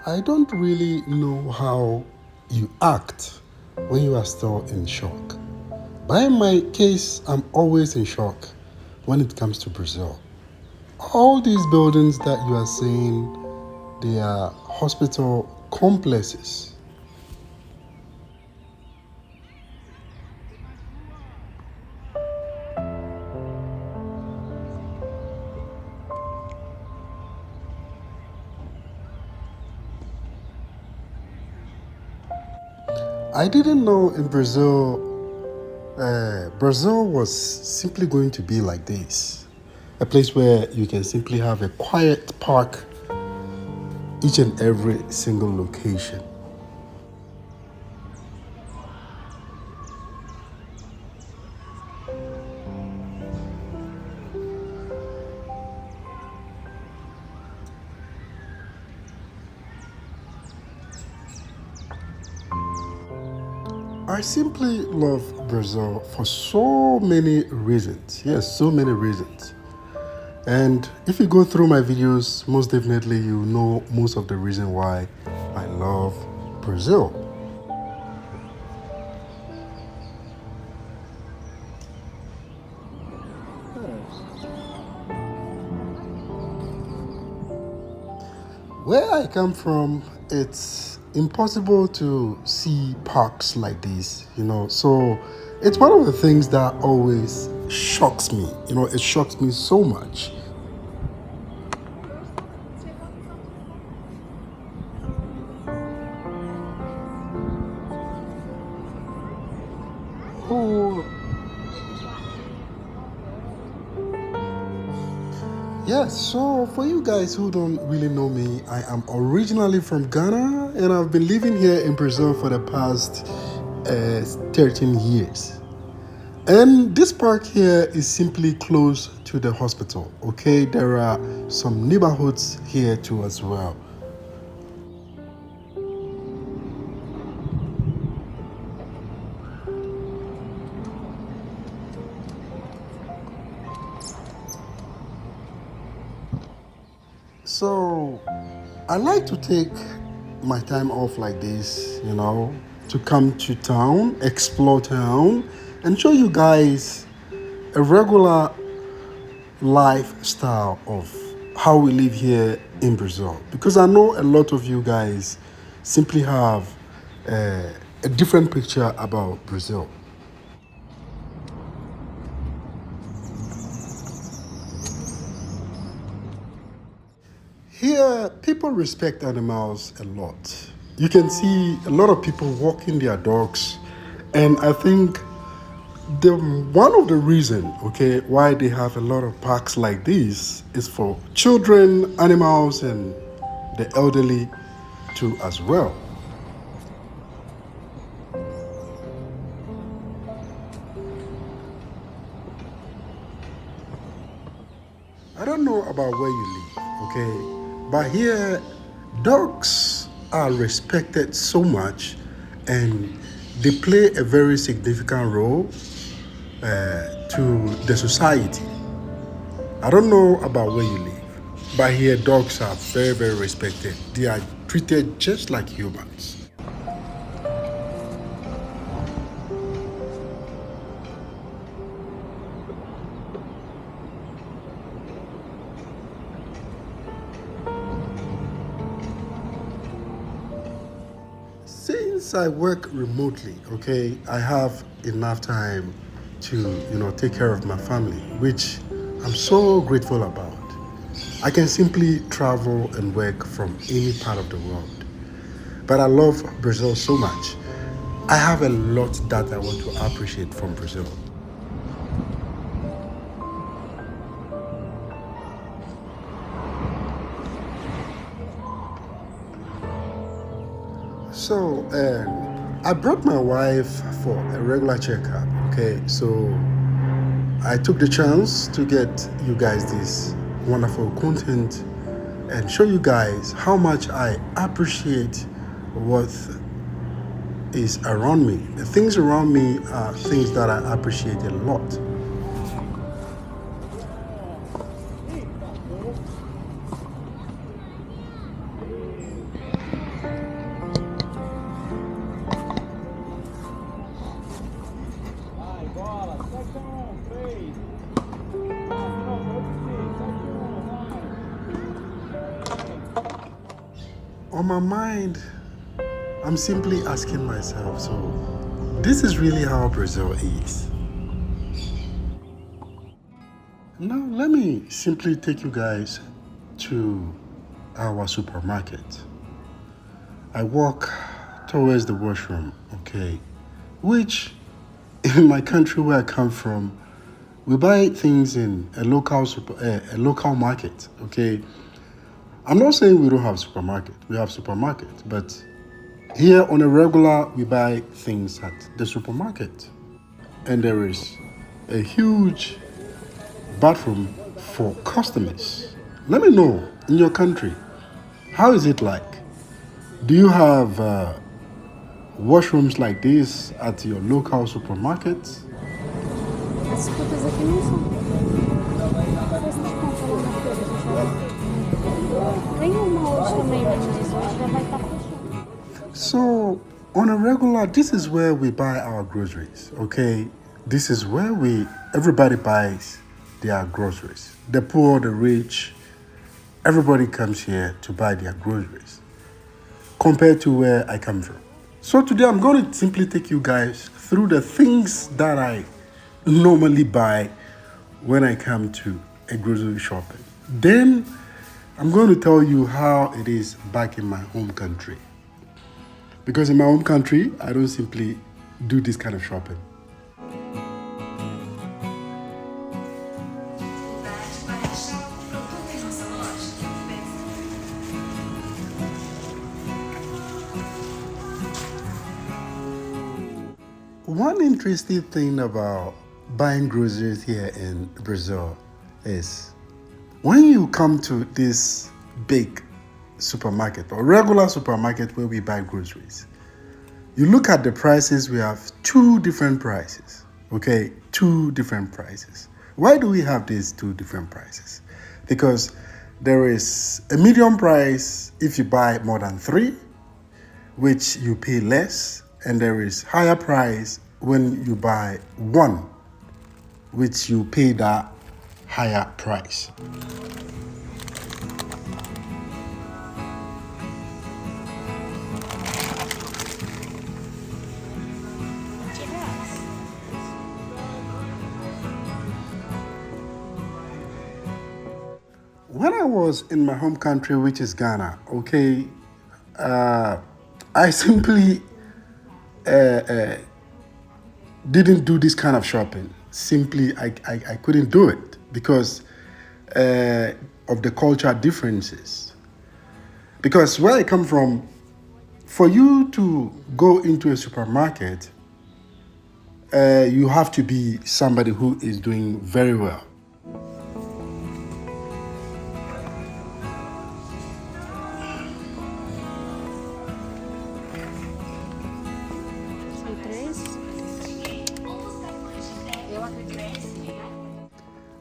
I don't really know how you act when you are still in shock. But in my case, I'm always in shock when it comes to Brazil. All these buildings that you are seeing, they are hospital complexes. I didn't know in Brazil was simply going to be like this. A place where you can simply have a quiet park each and every single location. I simply love Brazil for so many reasons. Yes, so many reasons. And if you go through my videos, most definitely you know most of the reason why I love Brazil. Where I come from, it's impossible to see parks like this, So it's one of the things that always shocks me. It shocks me so much. Oh, yes, so for you guys who don't really know me, I am originally from Ghana and I've been living here in Brazil for the past 13 years. And this park here is simply close to the hospital, okay? There are some neighborhoods here too as well. So I like to take my time off like this, to come to town, explore town, and show you guys a regular lifestyle of how we live here in Brazil. Because I know a lot of you guys simply have a different picture about Brazil. Here, people respect animals a lot. You can see a lot of people walking their dogs, and I think the one of the reason, okay, why they have a lot of parks like this is for children, animals, and the elderly too as well. I don't know about where you live, okay, but here dogs are respected so much, and they play a very significant role to the society. I don't know about where you live, but here dogs are very, very respected. They are treated just like humans. Since I work remotely, okay, I have enough time to, take care of my family, which I'm so grateful about. I can simply travel and work from any part of the world. But I love Brazil so much. I have a lot that I want to appreciate from Brazil. So, I brought my wife for a regular checkup, okay? So, I took the chance to get you guys this wonderful content and show you guys how much I appreciate what is around me. The things around me are things that I appreciate a lot. on my mind, I'm simply asking myself, so this is really how Brazil is. Now, let me simply take you guys to our supermarket. I walk towards the washroom, okay, which in my country where I come from, we buy things in a local market, okay. I'm not saying we don't have supermarket. We have supermarket, but here on a regular, we buy things at the supermarket, and there is a huge bathroom for customers. Let me know in your country, how is it like? Do you have washrooms like this at your local supermarket? As frutas aqui não são. Vocês compram lá na feira, tem uma hoje também, mas hoje já vai estar fechando. So, on a regular, this is where we buy our groceries, okay? This is where everybody buys their groceries. The poor, the rich, everybody comes here to buy their groceries compared to where I come from. So today I'm going to simply take you guys through the things that I normally buy when I come to a grocery shopping. Then I'm going to tell you how it is back in my home country. Because in my home country, I don't simply do this kind of shopping. One interesting thing about buying groceries here in Brazil is when you come to this big supermarket or regular supermarket where we buy groceries, you look at the prices, we have two different prices, okay? Two different prices. Why do we have these two different prices? Because there is a medium price if you buy more than three, which you pay less, and there is higher price when you buy one, which you pay that higher price. When I was in my home country, which is Ghana, okay, I simply didn't do this kind of shopping. Simply, I couldn't do it because of the cultural differences. Because where I come from, for you to go into a supermarket, you have to be somebody who is doing very well.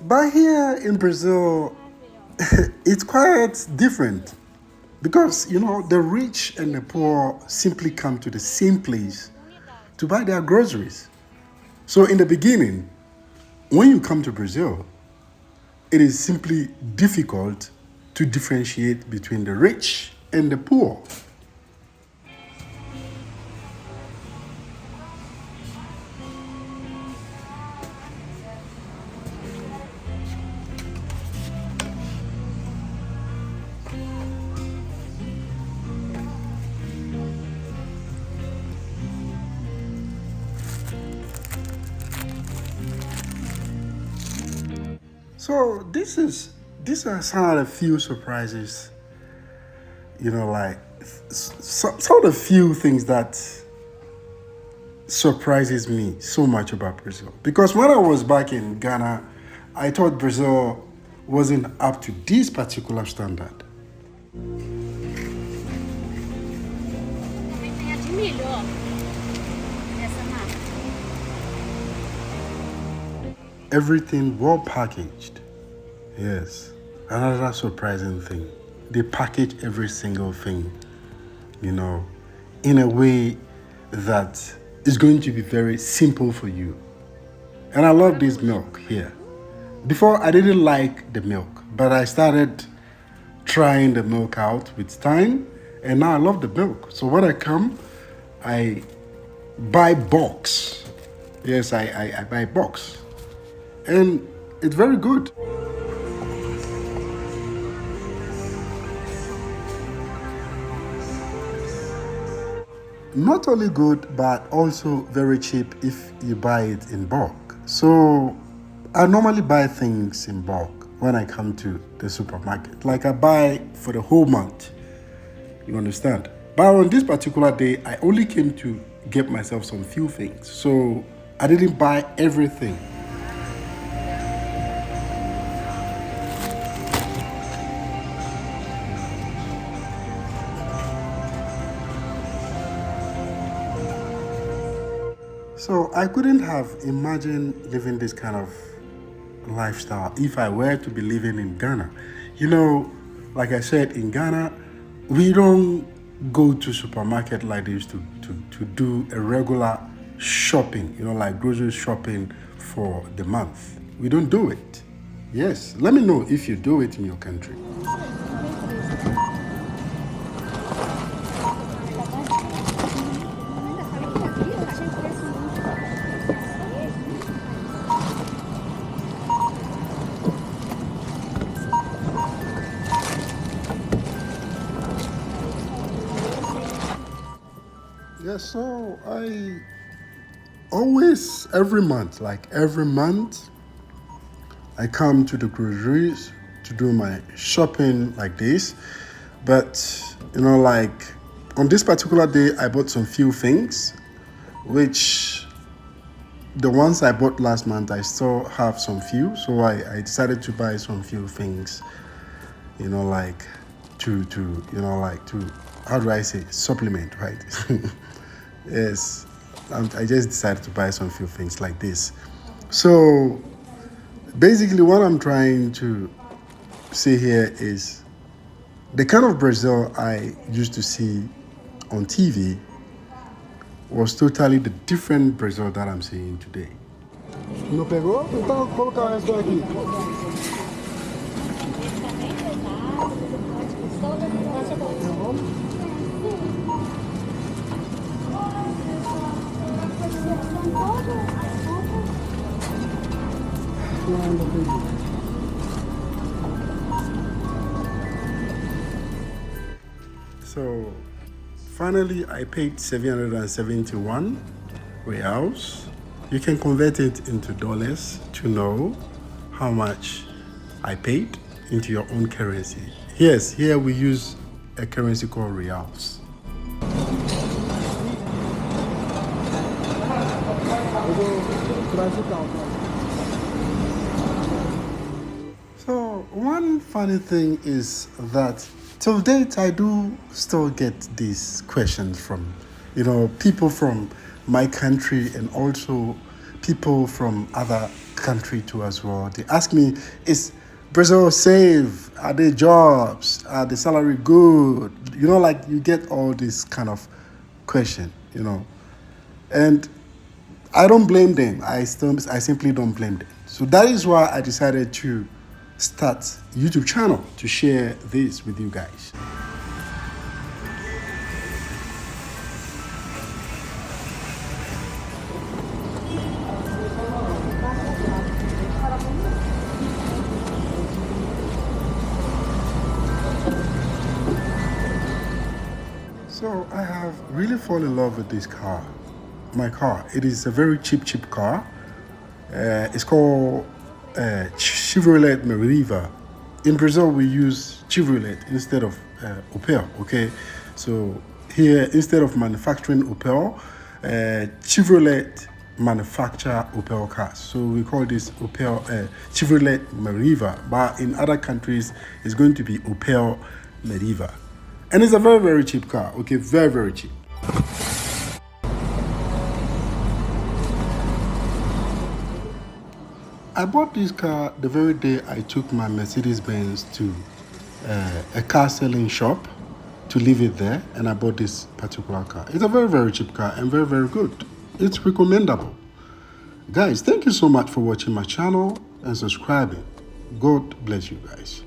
But here in Brazil, it's quite different because, you know, the rich and the poor simply come to the same place to buy their groceries. So in the beginning, when you come to Brazil, it is simply difficult to differentiate between the rich and the poor. So these are some of the few surprises, you know, like some of the few things that surprises me so much about Brazil. Because when I was back in Ghana, I thought Brazil wasn't up to this particular standard. Everything well packaged. Yes. Another surprising thing. They package every single thing, you know, in a way that is going to be very simple for you. And I love this milk here. Before, I didn't like the milk, but I started trying the milk out with time, And now I love the milk. So when I come, I buy box. Yes, I buy box. And it's very good. Not only good, but also very cheap if you buy it in bulk. So I normally buy things in bulk when I come to the supermarket. Like I buy for the whole month. You understand? But on this particular day, I only came to get myself some few things. So I didn't buy everything. So I couldn't have imagined living this kind of lifestyle if I were to be living in Ghana. You know, like I said, in Ghana, we don't go to supermarket like this to do a regular shopping, like grocery shopping for the month. We don't do it. Yes, let me know if you do it in your country. Yes, so I always, every month, I come to the groceries to do my shopping like this. But, like on this particular day, I bought some few things, which the ones I bought last month, I still have some few. So I decided to buy some few things, like to, how do I say, supplement, right? Yes, I just decided to buy some few things like this. So basically, what I'm trying to say here is the kind of Brazil I used to see on TV was totally the different Brazil that I'm seeing today. Não pegou? Então colocar o resto aqui. So finally, I paid 771 reals. You can convert it into dollars to know how much I paid into your own currency. Yes, here we use a currency called reals. So one funny thing is that till date I do still get these questions from people from my country and also people from other country too as well. They ask me, is Brazil safe? Are there jobs? Are the salary good? Like you get all this kind of question, and I don't blame them. I simply don't blame them. So that is why I decided to start a YouTube channel to share this with you guys. So I have really fallen in love with this car. My car. It is a very cheap car. It's called Chevrolet Meriva. In Brazil, we use Chevrolet instead of Opel. Okay, so here instead of manufacturing Opel, Chevrolet manufacture Opel cars. So we call this Chevrolet Meriva. But in other countries, it's going to be Opel Meriva, and it's a very cheap car. Okay, very cheap. I bought this car the very day I took my Mercedes-Benz to a car selling shop to leave it there, and I bought this particular car. It's a very cheap car and very good. It's recommendable. Guys, thank you so much for watching my channel and subscribing. God bless you guys.